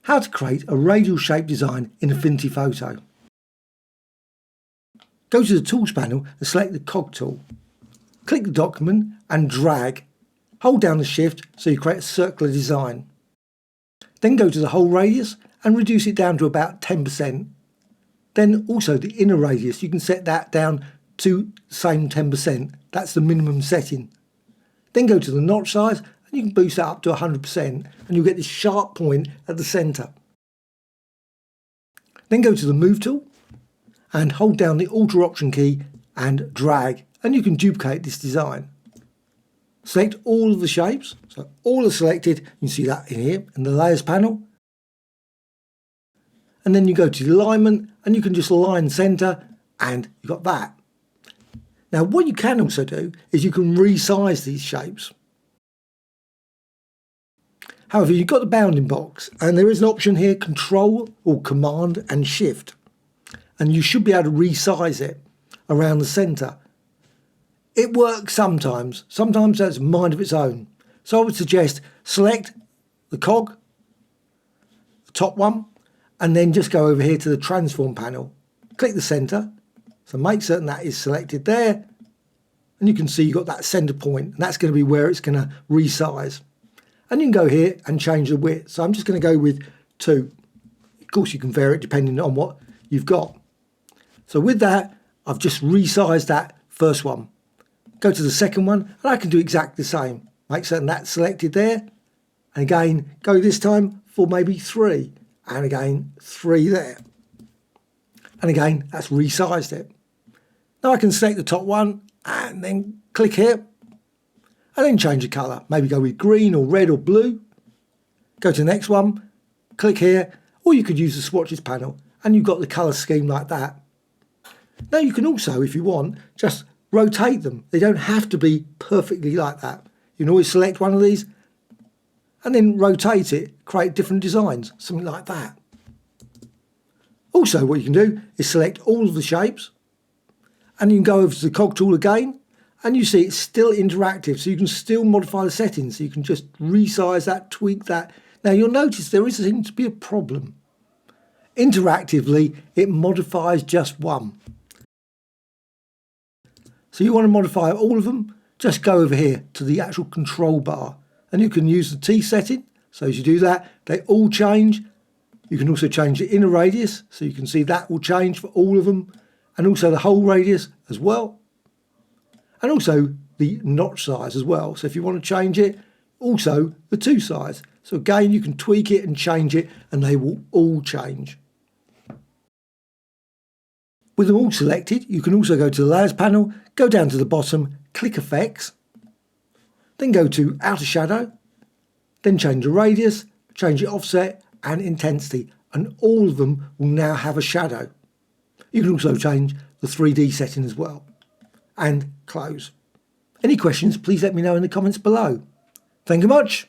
how to create a radial shape design in Affinity Photo. Go to the Tools panel and select the cog tool. Click the document and drag. Hold down the Shift so you create a circular design. Then go to the whole radius and reduce it down to about 10%. Then also the inner radius, you can set that down to the same 10%. That's the minimum setting. Then go to the notch size and you can boost that up to 100% and you'll get this sharp point at the centre. Then go to the Move tool and hold down the Alter Option key and drag, and you can duplicate this design. Select all of the shapes, so all are selected. You can see that in here in the Layers panel. And then you go to the alignment and you can just align centre and you've got that. Now what you can also do is you can resize these shapes. However, you've got the bounding box and there is an option here, Control or Command and Shift. And you should be able to resize it around the centre. It works sometimes that's a mind of its own. So I would suggest select the cog, the top one, and then just go over here to the Transform panel. Click the centre, so make certain that is selected there. And you can see you've got that centre point, and that's going to be where it's going to resize. And you can go here and change the width. So I'm just going to go with 2. Of course you can vary it depending on what you've got. So with that, I've just resized that first one. Go to the second one, and I can do exactly the same. Make certain that's selected there. And again, go this time for maybe 3. And again, 3 there. And again, that's resized it. Now I can select the top one and then click here. And then change the colour. Maybe go with green or red or blue. Go to the next one, click here. Or you could use the swatches panel and you've got the colour scheme like that. Now you can also, if you want, just rotate them. They don't have to be perfectly like that. You can always select one of these and then rotate it, create different designs, something like that. Also what you can do is select all of the shapes and you can go over to the cog tool again and you see it's still interactive, so you can still modify the settings. So you can just resize that, tweak that. Now you'll notice there seems to be a problem. Interactively, it modifies just one. So you want to modify all of them, just go over here to the actual control bar and you can use the T setting. So as you do that, they all change. You can also change the inner radius, so you can see that will change for all of them, and also the whole radius as well. And also the notch size as well. So if you want to change it, also the 2 size. So again, you can tweak it and change it and they will all change. With them all selected, you can also go to the Layers panel, go down to the bottom, click Effects, then go to Outer Shadow, then change the radius, change the offset and intensity, and all of them will now have a shadow. You can also change the 3D setting as well. And close. Any questions, please let me know in the comments below. Thank you much.